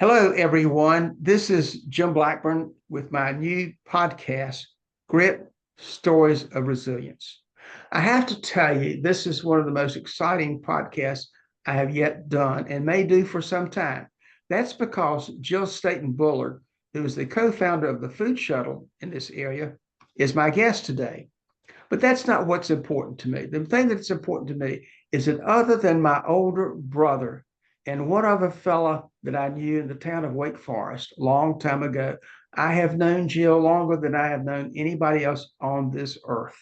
Hello, everyone. This is Jim Blackburn with my new podcast, Grit Stories of Resilience. I have to tell you, this is one of the most exciting podcasts I have yet done and may do for some time. That's because Jill Staten Bullard, who is the co founder of the Food Shuttle in this area, is my guest today. But that's not what's important to me. The thing that's important to me is that other than my older brother and one other fella that I knew in the town of Wake Forest a long time ago, I have known Jill longer than I have known anybody else on this earth.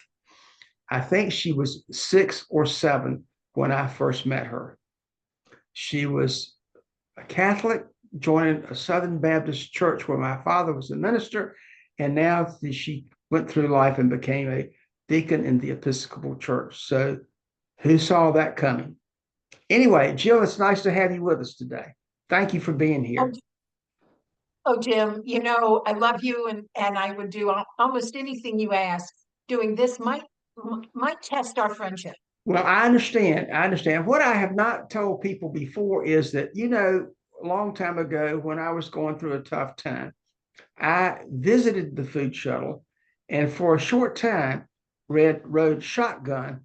I think she was 6 or 7 when I first met her. She was a Catholic, joining a Southern Baptist church where my father was a minister, and now she went through life and became a deacon in the Episcopal Church. So who saw that coming? Anyway, Jill, it's nice to have you with us today. Thank you for being Oh, here. Jim, I love you and I would do almost anything you ask. Doing this might test our friendship. Well, I understand. I understand. What I have not told people before is that, a long time ago when I was going through a tough time, I visited the food shuttle and for a short time rode shotgun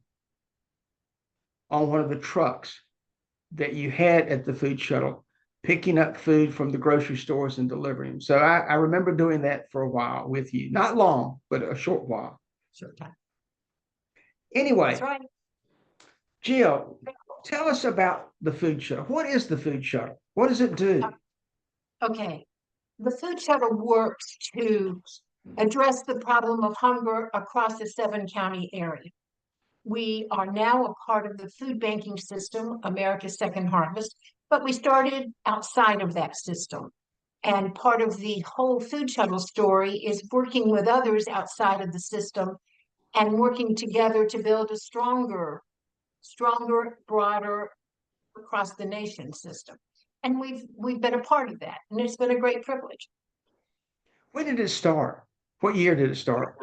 on one of the trucks that you had at the food shuttle, picking up food from the grocery stores and delivering them. So I remember doing that for a while with you. Not long, but a short while. Short time. That's Anyway, right. Jill, tell us about the food shuttle. What is the food shuttle? What does it do? Okay. The food shuttle works to address the problem of hunger across the 7-county area. We are now a part of the food banking system, America's Second Harvest, but we started outside of that system. And part of the whole food shuttle story is working with others outside of the system and working together to build a stronger, broader, across the nation system. And we've been a part of that, and it's been a great privilege. When did it start? What year did it start?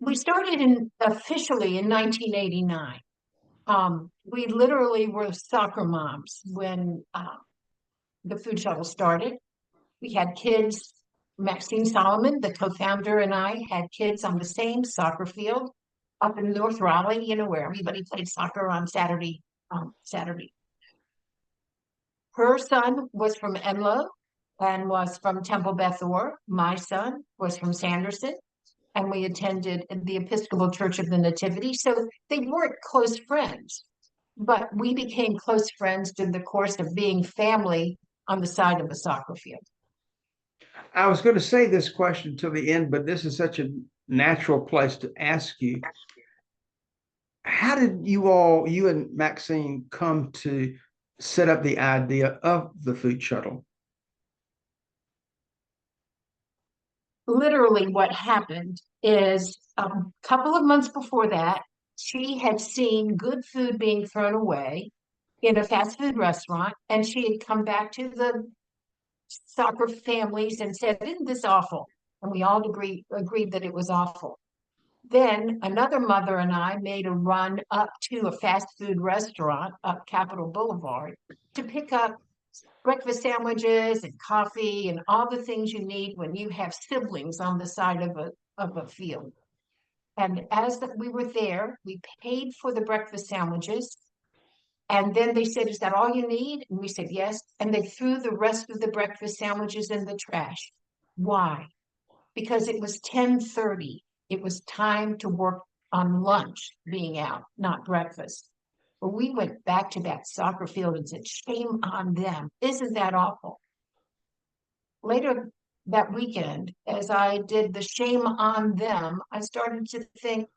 We started in officially in 1989. We literally were soccer moms when the food shuttle started. We had kids. Maxine Solomon, the co-founder, and I had kids on the same soccer field up in North Raleigh, where everybody played soccer on Saturday. Her son was from Enloe and was from Temple Beth Or. My son was from Sanderson, and we attended the Episcopal Church of the Nativity. So they weren't close friends, but we became close friends in the course of being family on the side of a soccer field. I was going to say this question till the end, but this is such a natural place to ask you. How did you and Maxine, come to set up the idea of the food shuttle? Literally, what happened is a couple of months before that, she had seen good food being thrown away in a fast food restaurant, and she had come back to the soccer families and said, "Isn't this awful?" And we all agreed that it was awful. Then another mother and I made a run up to a fast food restaurant up Capitol Boulevard to pick up breakfast sandwiches and coffee and all the things you need when you have siblings on the side of a field. And we were there, we paid for the breakfast sandwiches. And then they said, "Is that all you need?" And we said, "Yes." And they threw the rest of the breakfast sandwiches in the trash. Why? Because it was 10:30. It was time to work on lunch being out, not breakfast. But we went back to that soccer field and said, "Shame on them. Isn't that awful?" Later that weekend, as I did the shame on them, I started to think,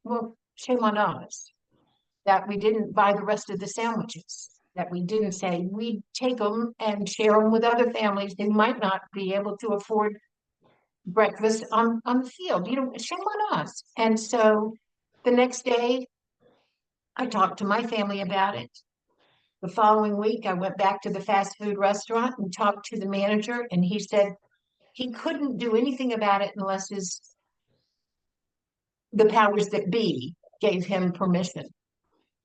well, shame on us that we didn't buy the rest of the sandwiches, that we didn't say we'd take them and share them with other families who might not be able to afford breakfast on the field. Shame on us. And so the next day, I talked to my family about it. The following week, I went back to the fast food restaurant and talked to the manager, and he said he couldn't do anything about it unless the powers that be gave him permission.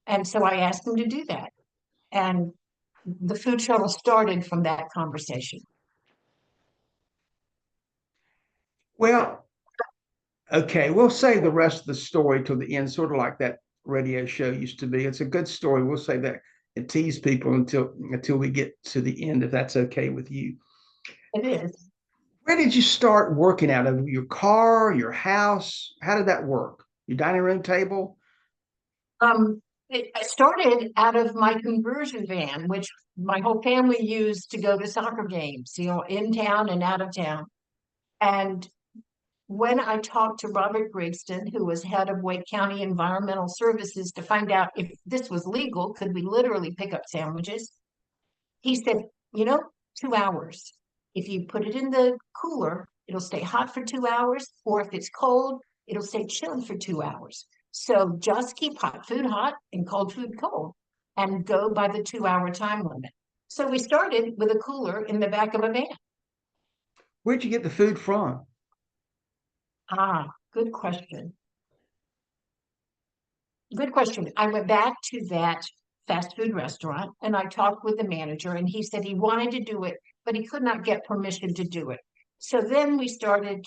And so I asked him to do that. And the food shuttle started from that conversation. Well, okay, we'll save the rest of the story till the end, sort of like that radio show used to be. It's a good story. We'll save that and tease people until we get to the end, if that's okay with you. It is. Where did you start working out of? Your car, your house? How did that work? Your dining room table? It started out of my conversion van, which my whole family used to go to soccer games, in town and out of town. And when I talked to Robert Grigston, who was head of Wake County Environmental Services, to find out if this was legal, could we literally pick up sandwiches? He said, 2 hours. If you put it in the cooler, it'll stay hot for 2 hours, or if it's cold, it'll stay chilled for 2 hours. So just keep hot food hot and cold food cold, and go by the 2 hour time limit. So we started with a cooler in the back of a van. Where'd you get the food from? Good question. Good question. I went back to that fast food restaurant and I talked with the manager, and he said he wanted to do it, but he could not get permission to do it. So then we started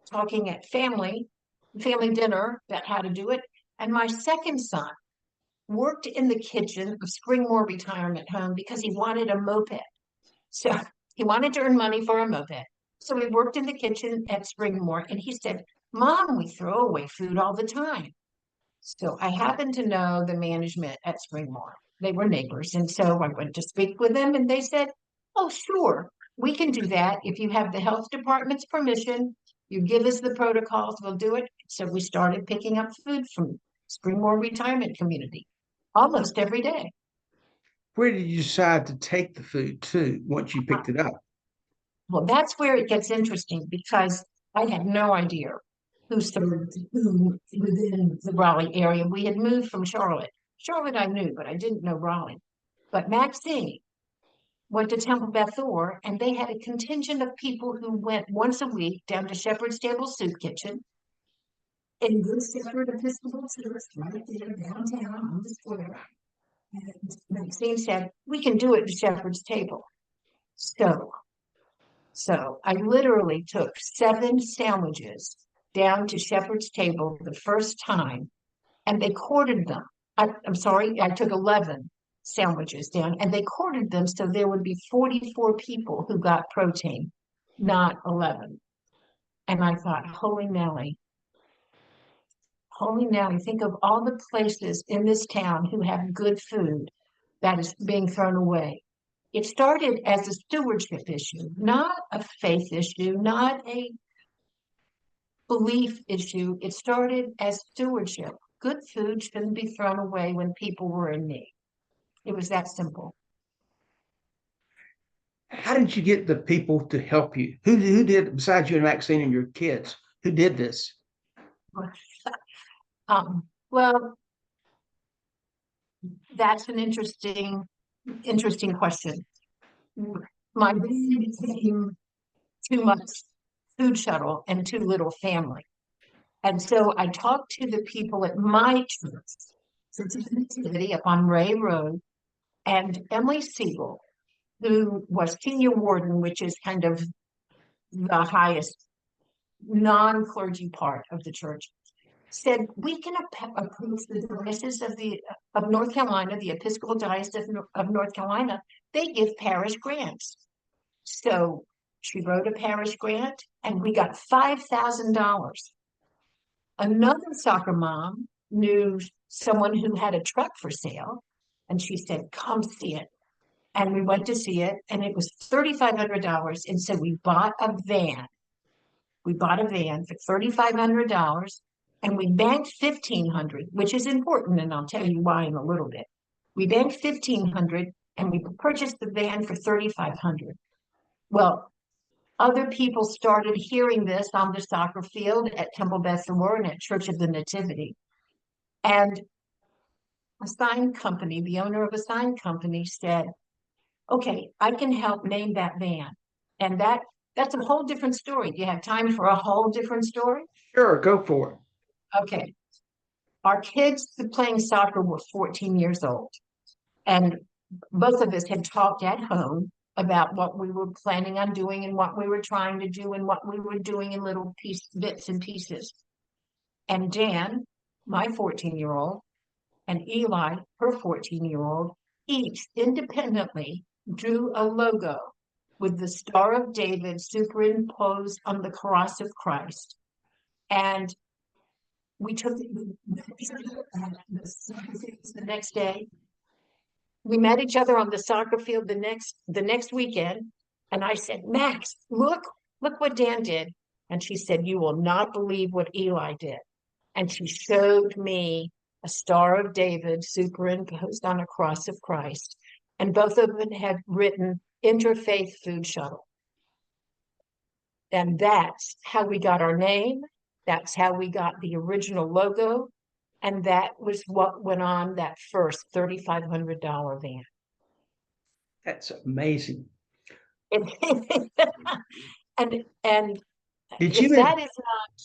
talking at family dinner about how to do it. And my second son worked in the kitchen of Springmore Retirement Home because he wanted a moped. So he wanted to earn money for a moped. So we worked in the kitchen at Springmore, and he said, Mom, we throw away food all the time. So I happened to know the management at Springmore. They were neighbors. And so I went to speak with them, and they said, oh, sure, we can do that. If you have the health department's permission, you give us the protocols, we'll do it. So we started picking up food from Springmore Retirement Community almost every day. Where did you decide to take the food to once you picked it up? Well, that's where it gets interesting, because I had no idea who served who within the Raleigh area. We had moved from Charlotte. Charlotte I knew, but I didn't know Raleigh. But Maxine went to Temple Beth Orr, and they had a contingent of people who went once a week down to Shepherd's Table Soup Kitchen in Good Shepherd Episcopal Church right there downtown on the square. And Maxine said, we can do it at Shepherd's Table. So I literally took 7 sandwiches down to Shepherd's Table the first time, and they quartered them. I'm sorry, I took 11 sandwiches down, and they quartered them so there would be 44 people who got protein, not 11. And I thought, holy Nelly, think of all the places in this town who have good food that is being thrown away. It started as a stewardship issue, not a faith issue, not a belief issue. It started as stewardship. Good food shouldn't be thrown away when people were in need. It was that simple. How did you get the people to help you? Who did, besides you and Maxine and your kids, who did this? Well, that's an interesting question. My baby became too much food shuttle and too little family. And so I talked to the people at my church, Church of the Nativity up on Ray Road, and Emily Siegel, who was senior warden, which is kind of the highest non-clergy part of the church, said we can approach the diocese of North Carolina, the Episcopal Diocese of North Carolina. They give parish grants. So she wrote a parish grant, and we got $5,000. Another soccer mom knew someone who had a truck for sale, and she said, come see it. And we went to see it, and it was $3,500. And so we bought a van. We bought a van for $3,500, and we banked $1,500, which is important, and I'll tell you why in a little bit. We banked $1,500, and we purchased the van for $3,500. Well, other people started hearing this on the soccer field at Temple Beth Orr and at Church of the Nativity. And a sign company, the owner of a sign company, said, okay, I can help name that van. And that's a whole different story. Do you have time for a whole different story? Sure, go for it. Okay. Our kids playing soccer were 14 years old. And both of us had talked at home about what we were planning on doing and what we were trying to do and what we were doing in little bits and pieces. And Dan, my 14-year-old, and Eli, her 14-year-old, each independently drew a logo with the Star of David superimposed on the cross of Christ. And we took the next day. We met each other on the soccer field the next weekend, and I said, Max, look what Dan did. And she said, you will not believe what Eli did. And she showed me a Star of David superimposed on a cross of Christ. And both of them had written Interfaith Food Shuttle. And that's how we got our name. That's how we got the original logo. And that was what went on that first $3,500 van. That's amazing. And Did if you that is not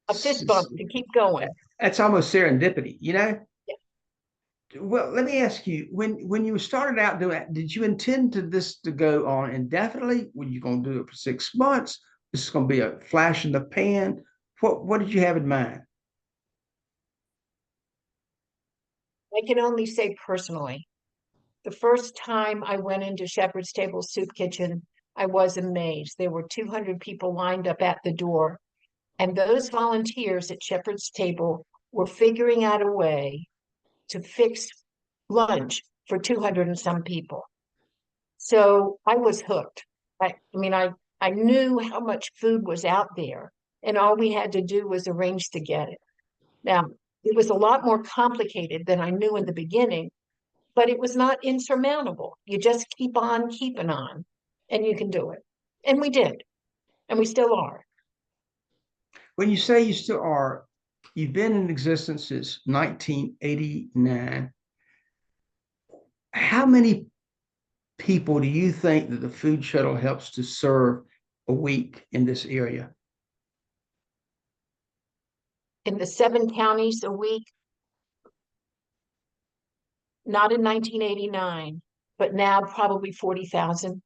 a fist bump to keep going. That's almost serendipity, you know? Yeah. Well, let me ask you, when you started out doing that, did you intend this to go on indefinitely? Were you going to do it for 6 months? This is going to be a flash in the pan. What did you have in mind? I can only say personally, the first time I went into Shepherd's Table Soup Kitchen, I was amazed. There were 200 people lined up at the door, and those volunteers at Shepherd's Table were figuring out a way to fix lunch for 200 and some people. So I was hooked. I knew how much food was out there, and all we had to do was arrange to get it. Now, it was a lot more complicated than I knew in the beginning, but it was not insurmountable. You just keep on keeping on, and you can do it. And we did, and we still are. When you say you still are, you've been in existence since 1989. How many people do you think that the food shuttle helps to serve a week in this area? In the 7 counties a week, not in 1989, but now probably 40,000.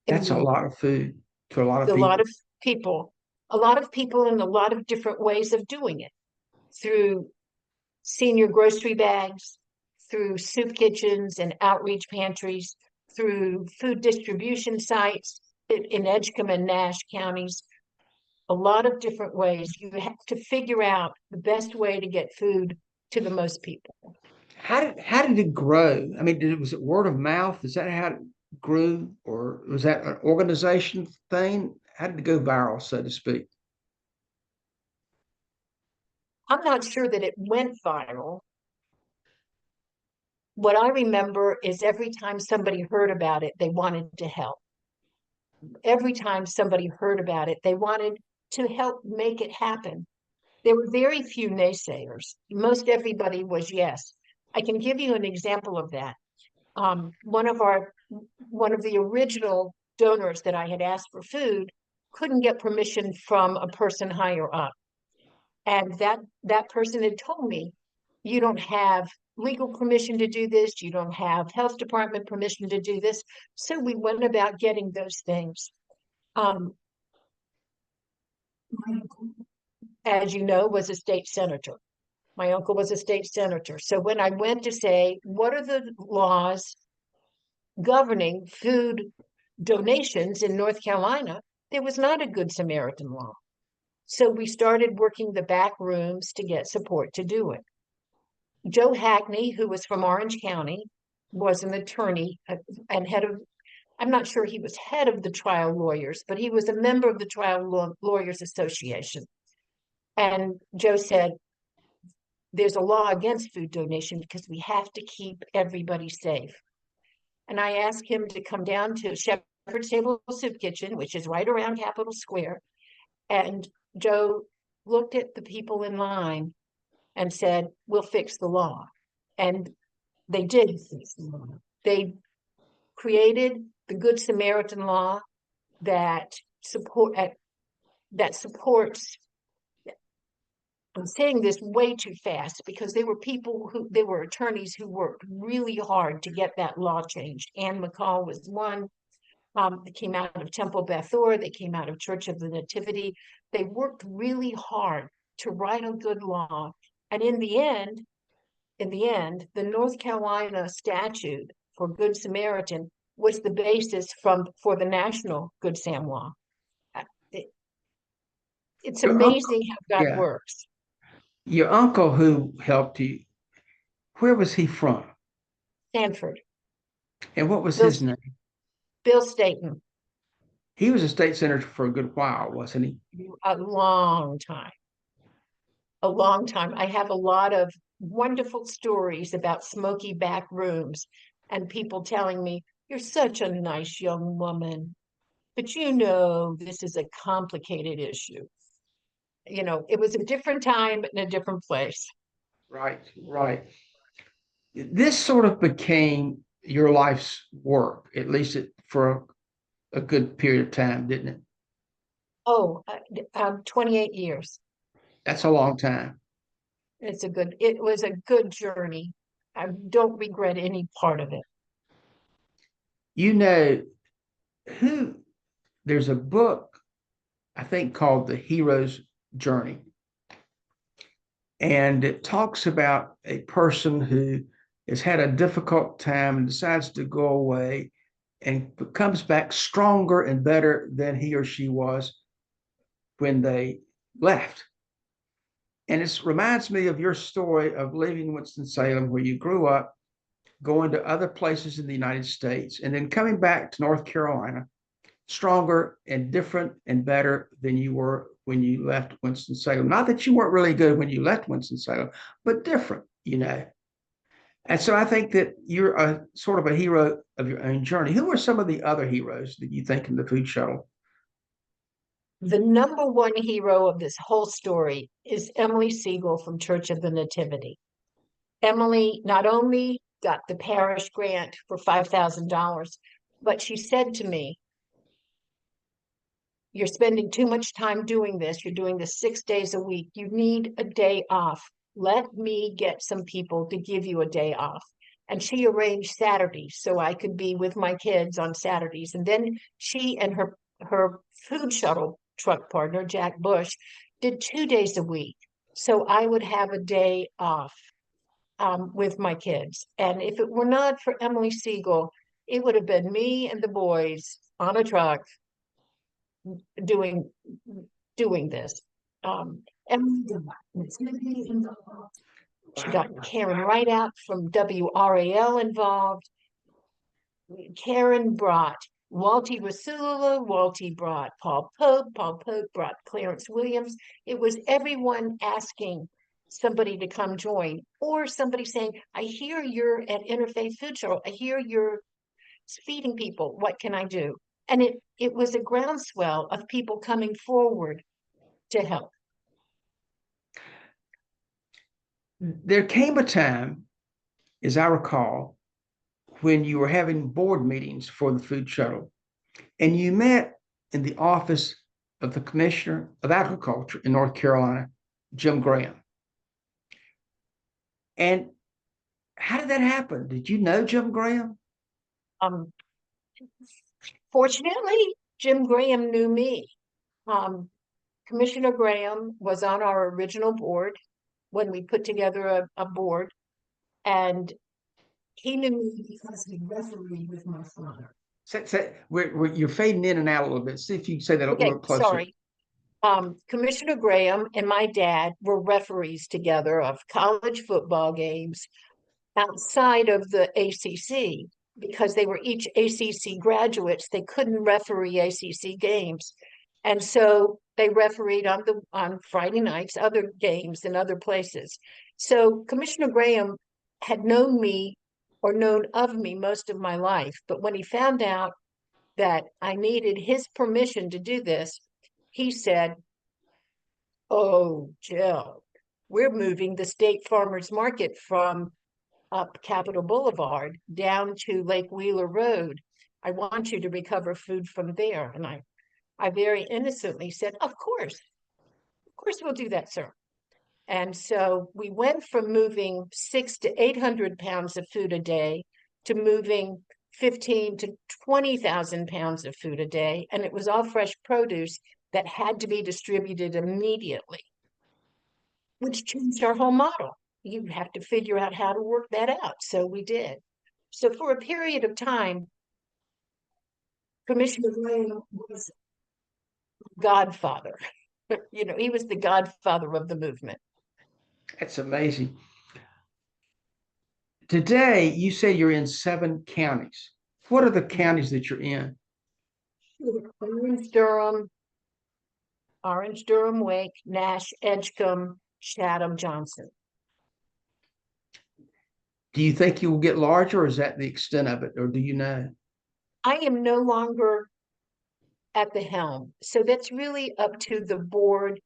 That's a lot of food to a lot of A people. lot of people, a lot of people in a lot of different ways of doing it, through senior grocery bags, through soup kitchens and outreach pantries, through food distribution sites in Edgecombe and Nash counties. A lot of different ways. You have to figure out the best way to get food to the most people. How did it grow? I mean, was it word of mouth? Is that how it grew, or was that an organization thing? How did it go viral, so to speak? I'm not sure that it went viral. What I remember is every time somebody heard about it, they wanted to help. Every time somebody heard about it, they wanted to help make it happen. There were very few naysayers. Most everybody was yes. I can give you an example of that. One of the original donors that I had asked for food couldn't get permission from a person higher up. And that person had told me, you don't have legal permission to do this, you don't have health department permission to do this. So we went about getting those things. As you know, was a state senator. My uncle was a state senator. So when I went to say, what are the laws governing food donations in North Carolina, there was not a Good Samaritan law. So we started working the back rooms to get support to do it. Joe Hackney, who was from Orange County, was an attorney and I'm not sure he was head of the trial lawyers, but he was a member of the Trial Lawyers Association. And Joe said, there's a law against food donation because we have to keep everybody safe. And I asked him to come down to Shepherd's Table Soup Kitchen, which is right around Capitol Square. And Joe looked at the people in line and said, we'll fix the law. And they did fix the law. They created the Good Samaritan law that supports I'm saying this way too fast because there were attorneys who worked really hard to get that law changed. Ann McCall was one. They came out of Temple Bethor. They came out of Church of the Nativity. They worked really hard to write a good law. And in the end, the North Carolina statute for Good Samaritan was the basis for the national Good Sam law. It, it's Your uncle, amazing how God yeah, works. your uncle who helped you, where was he from? Stanford, And what was Bill, his name? Bill Staten, He was a state senator for a good while, wasn't he? a long time, a long time. I have a lot of wonderful stories about smoky back rooms and people telling me, "You're such a nice young woman, but this is a complicated issue." It was a different time in a different place. Right, right. This sort of became your life's work, at least for a good period of time, didn't it? Oh, 28 years. That's a long time. It was a good journey. I don't regret any part of it. You know who, there's a book, I think, called The Hero's Journey. And it talks about a person who has had a difficult time and decides to go away and comes back stronger and better than he or she was when they left. And it reminds me of your story of leaving Winston-Salem, where you grew up, going to other places in the United States, and then coming back to North Carolina, stronger and different and better than you were when you left Winston-Salem. Not that you weren't really good when you left Winston-Salem, but different. And so I think that you're a sort of a hero of your own journey. Who are some of the other heroes that you think in the food shuttle? The number one hero of this whole story is Emily Siegel from Church of the Nativity. Emily not only got the parish grant for $5,000, but she said to me, "You're spending too much time doing this. You're doing this 6 days a week. You need a day off. Let me get some people to give you a day off." And she arranged Saturdays so I could be with my kids on Saturdays. And then she and her food shuttle truck partner, Jack Bush, did 2 days a week. So I would have a day off with my kids. And if it were not for Emily Siegel, it would have been me and the boys on a truck doing doing this. Emily she got Karen Wright out from WRAL involved. Karen brought Walty Rasulula, Walty brought Paul Pope brought Clarence Williams. It was everyone asking somebody to come join, or somebody saying, "I hear you're at Interfaith Food Show. I hear you're feeding people. What can I do?" And it was a groundswell of people coming forward to help. There came a time, as I recall, when you were having board meetings for the food shuttle, and you met in the office of the Commissioner of Agriculture in North Carolina, Jim Graham. And how did that happen? Did you know Jim Graham? Um, Fortunately, Jim Graham knew me. Commissioner Graham was on our original board when we put together a board, and he knew me because he refereed with my father. You're fading in and out a little bit. See if you can say that a Okay, little closer. sorry. Commissioner Graham and my dad were referees together of college football games outside of the ACC because they were each ACC graduates. They couldn't referee ACC games. And so they refereed on Friday nights, other games in other places. So Commissioner Graham had known me or known of me most of my life. But when he found out that I needed his permission to do this, he said, "Oh, Jill, we're moving the State Farmers Market from up Capitol Boulevard down to Lake Wheeler Road. I want you to recover food from there." And I very innocently said, of course we'll do that, sir." And so we went from moving 600 to 800 pounds of food a day to moving 15 to 20,000 pounds of food a day. And it was all fresh produce that had to be distributed immediately, which changed our whole model. You have to figure out how to work that out. So we did. So for a period of time, Commissioner Graham was godfather. He was the godfather of the movement. That's amazing. Today, you say you're in 7 counties. What are the counties that you're in? Orange, Durham, Wake, Nash, Edgecombe, Chatham, Johnson. Do you think you will get larger, or is that the extent of it, or do you know? I am no longer at the helm. So that's really up to the board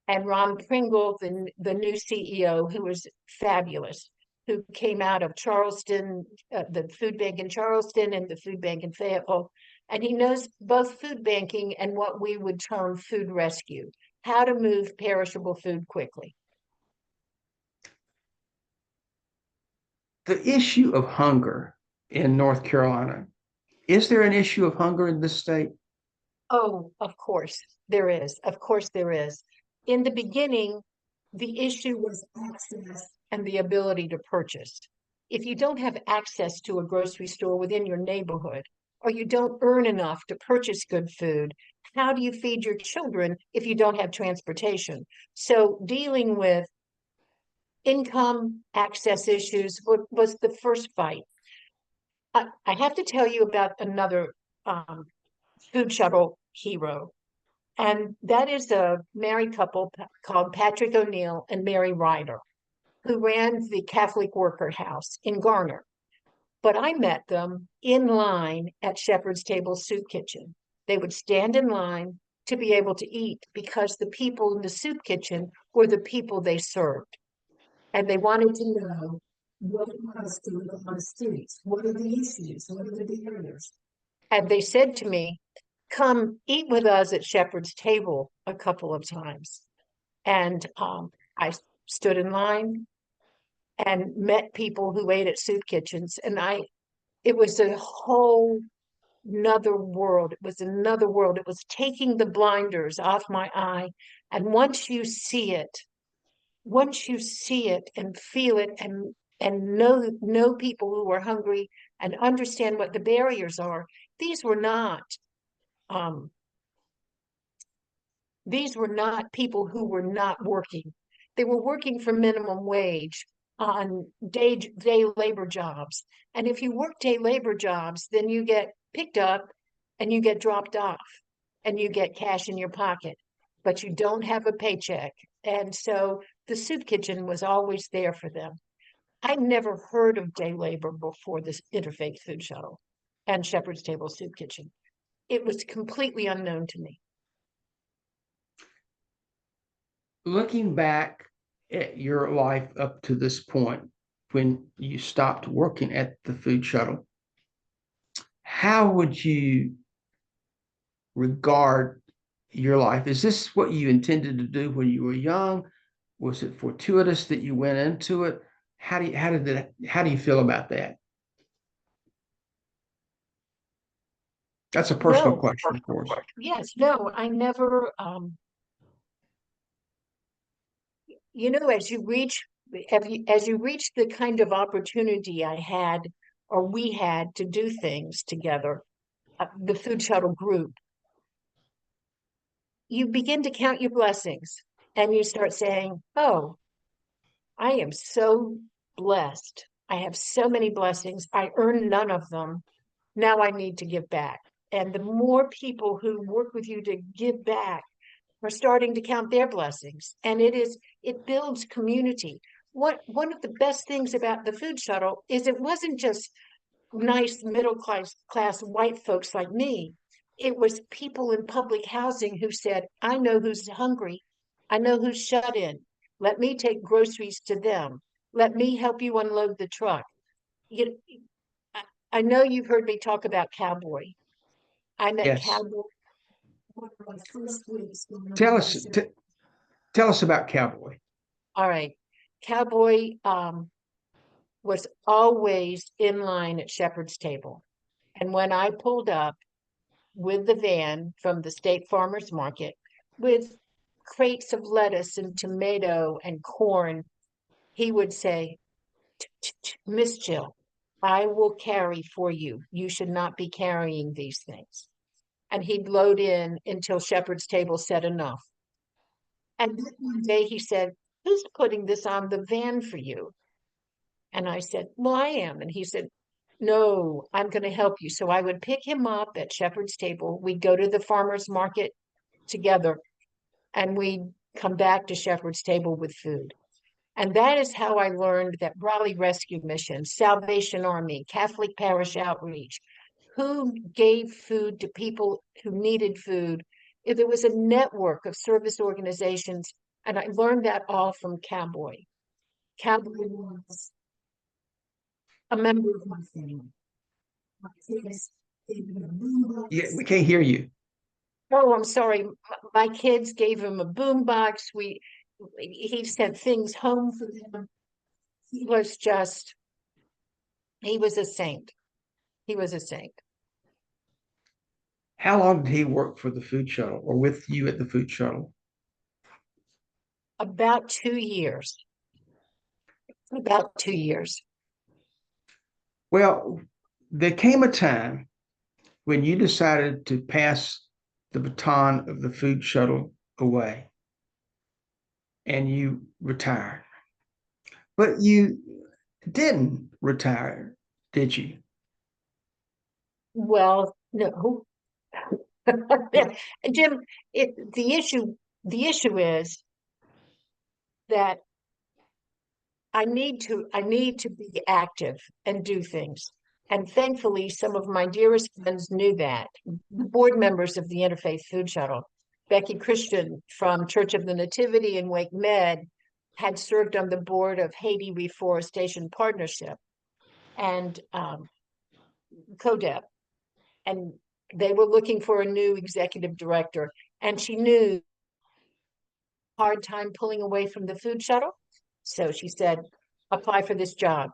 and Ron Pringle, the new CEO, who was fabulous, who came out of Charleston, the food bank in Charleston and the food bank in Fayetteville. And he knows both food banking and what we would term food rescue, how to move perishable food quickly. The issue of hunger in North Carolina, is there an issue of hunger in this state? Oh, of course there is. Of course there is. In the beginning, the issue was access and the ability to purchase. If you don't have access to a grocery store within your neighborhood, or you don't earn enough to purchase good food, how do you feed your children if you don't have transportation? So dealing with income access issues was the first fight. I have to tell you about another food shuttle hero. And that is a married couple called Patrick O'Neill and Mary Ryder, who ran the Catholic Worker House in Garner. But I met them in line at Shepherd's Table Soup Kitchen. They would stand in line to be able to eat because the people in the soup kitchen were the people they served. And they wanted to know what it was to live on the streets. What are the issues? What are the barriers? And they said to me, come eat with us at Shepherd's Table a couple of times. And I stood in line and met people who ate at soup kitchens. And it was a whole another world. It was another world. It was taking the blinders off my eye. And once you see it and feel it and know people who are hungry and understand what the barriers are, these were not um, people who were not working. They were working for minimum wage on day labor jobs. And if you work day labor jobs, then you get picked up and you get dropped off and you get cash in your pocket, but you don't have a paycheck. And so the soup kitchen was always there for them. I never heard of day labor before this Interfaith Food Shuttle and Shepherd's Table Soup Kitchen. It was completely unknown to me. Looking back at your life up to this point, when you stopped working at the food shuttle, how would you regard your life? Is this what you intended to do when you were young? Was it fortuitous that you went into it? How do you feel about that? That's a personal question, of course. Yes, no, I never, as you reach the kind of opportunity I had or we had to do things together, the food shuttle group, you begin to count your blessings and you start saying, oh, I am so blessed. I have so many blessings. I earned none of them. Now I need to give back. And the more people who work with you to give back are starting to count their blessings. And it builds community. One of the best things about the food shuttle is it wasn't just nice middle class white folks like me. It was people in public housing who said, I know who's hungry. I know who's shut in. Let me take groceries to them. Let me help you unload the truck. I know you've heard me talk about Cowboy. I met Yes. Cowboy one of my first weeks. Tell us about Cowboy. All right. Cowboy was always in line at Shepherd's Table. And when I pulled up with the van from the State Farmers Market with crates of lettuce and tomato and corn, he would say, Miss Jill, I will carry for you. You should not be carrying these things. And he'd load in until Shepherd's Table said enough. And then one day he said, who's putting this on the van for you? And I said, well, I am. And he said, no, I'm going to help you. So I would pick him up at Shepherd's Table. We'd go to the farmer's market together and we'd come back to Shepherd's Table with food. And that is how I learned that Raleigh Rescue Mission, Salvation Army, Catholic Parish Outreach, who gave food to people who needed food. There was a network of service organizations, and I learned that all from Cowboy. Cowboy was a member of my family. My kids gave him a Yeah, boombox. we can't hear you. Oh, I'm sorry. My kids gave him a boombox. He sent things home for them. He was a saint. He was a saint. How long did he work for the food shuttle or with you at the food shuttle? About 2 years. About 2 years. Well, there came a time when you decided to pass the baton of the food shuttle away and you retired. But you didn't retire, did you? Well, no. Jim, the issue is that I need to be active and do things. And thankfully, some of my dearest friends knew that. The board members of the Interfaith Food Shuttle, Becky Christian from Church of the Nativity in Wake Med, had served on the board of Haiti Reforestation Partnership and CODEP. And they were looking for a new executive director. And she knew hard time pulling away from the food shuttle. So she said, apply for this job.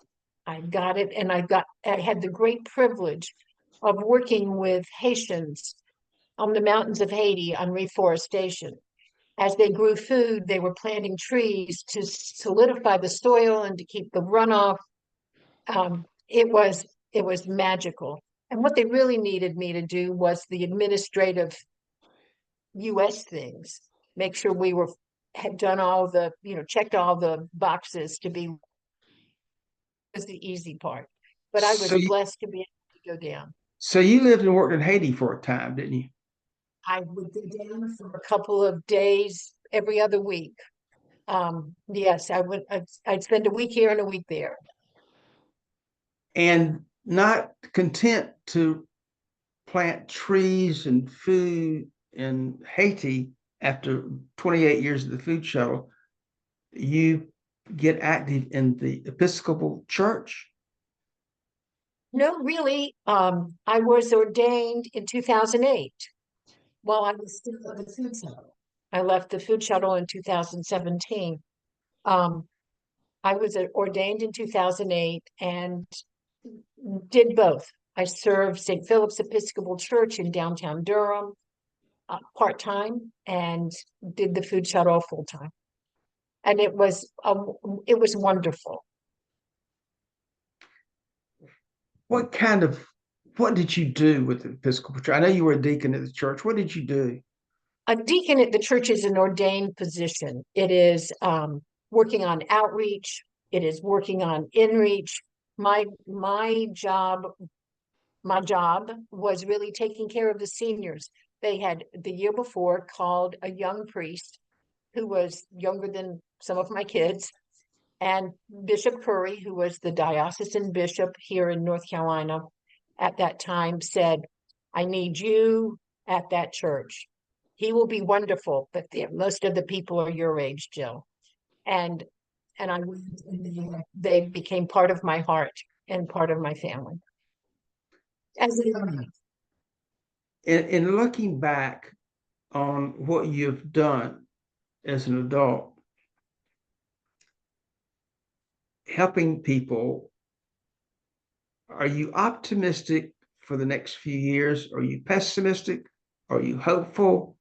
I got it. And I had the great privilege of working with Haitians on the mountains of Haiti on reforestation. As they grew food, they were planting trees to solidify the soil and to keep the runoff. It was magical. And what they really needed me to do was the administrative US things, make sure had done all the, checked all the boxes to be was the easy part. But I So was you, blessed to be able to go down. so you lived and worked in Haiti for a time, didn't you? I would go down for a couple of days every other week. Yes, I'd spend a week here and a week there. And not content to plant trees and food in Haiti after 28 years of the food shuttle, you get active in the Episcopal Church. No, really. I was ordained in 2008 while I was still at the food shuttle. I left the food shuttle in 2017. I was ordained in 2008 and did both. I served St. Philip's Episcopal Church in downtown Durham part-time and did the food shuttle full-time. And it was wonderful. What did you do with the Episcopal Church? I know you were a deacon at the church. What did you do? A deacon at the church is an ordained position. It is working on outreach. It is working on inreach. My job was really taking care of the seniors. They had the year before called a young priest who was younger than some of my kids, and Bishop Curry, who was the diocesan bishop here in North Carolina at that time, said, I need you at that church. He will be wonderful, but most of the people are your age, Jill. And they became part of my heart and part of my family. As they are now. In looking back on what you've done as an adult, helping people. Are you optimistic for the next few years? Are you pessimistic? Are you hopeful?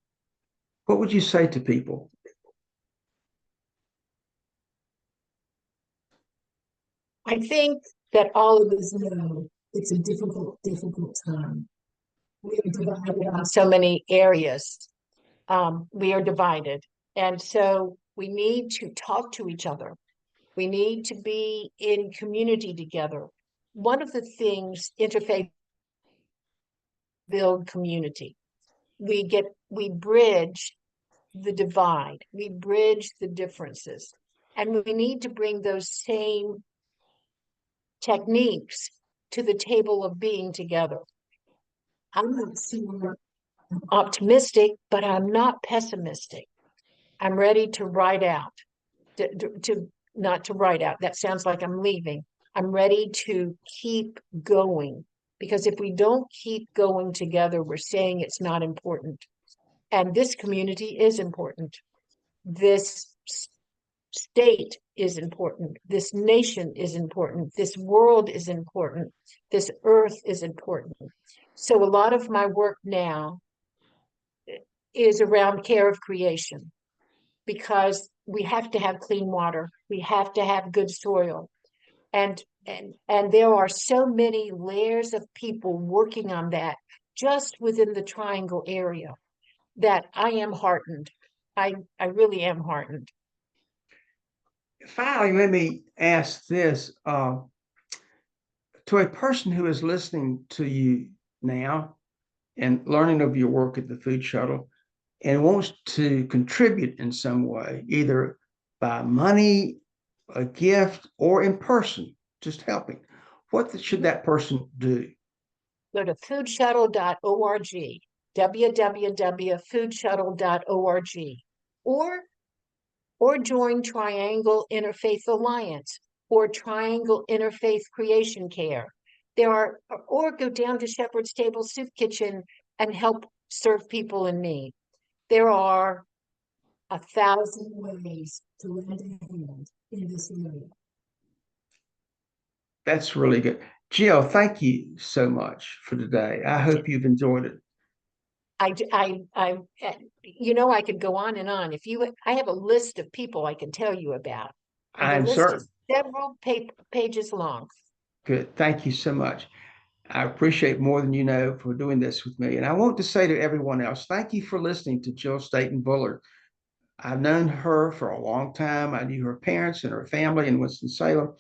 What would you say to people? I think that all of us know it's a difficult time. We are divided on so many areas. We are divided. And so we need to talk to each other. We need to be in community together. One of the things interfaith build community. We bridge the divide, we bridge the differences. And we need to bring those same techniques to the table of being together. I'm not super optimistic, but I'm not pessimistic. I'm ready to ride out, to not to write out. That sounds like I'm leaving. I'm ready to keep going, because if we don't keep going together, we're saying it's not important. And this community is important. This state is important. This nation is important. This world is important. This earth is important. So a lot of my work now is around care of creation, because we have to have clean water. We have to have good soil. And there are so many layers of people working on that just within the triangle area that I am heartened. I really am heartened. Finally, let me ask this to a person who is listening to you now and learning of your work at the Food Shuttle and wants to contribute in some way, either by money, a gift, or in person, just helping. What should that person do? Go to foodshuttle.org, www.foodshuttle.org, or join Triangle Interfaith Alliance or Triangle Interfaith Creation Care. Or go down to Shepherd's Table Soup Kitchen and help serve people in need. There are 1,000 ways to lend a hand in this area. That's really good. Jill, thank you so much for today. I hope you've enjoyed it. I could go on and on. I have a list of people I can tell you about, and the I'm list certain. is several pages long. Good. Thank you so much. I appreciate more than you know for doing this with me. And I want to say to everyone else, thank you for listening to Jill Staten Bullard. I've known her for a long time. I knew her parents and her family in Winston-Salem.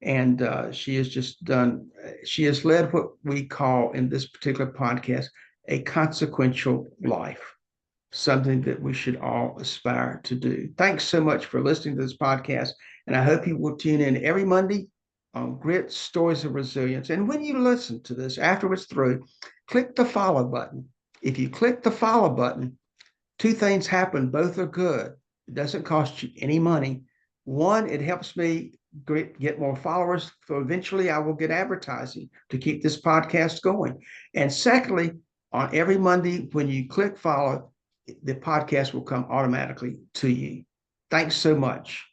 And she has led what we call in this particular podcast a consequential life, something that we should all aspire to do. Thanks so much for listening to this podcast. And I hope you will tune in every Monday on Grit Stories of Resilience. And when you listen to this after it's through, click the follow button. If you click the follow button, two things happen. Both are good. It doesn't cost you any money. One, it helps me get more followers. So eventually I will get advertising to keep this podcast going. And secondly, on every Monday, when you click follow, the podcast will come automatically to you. Thanks so much.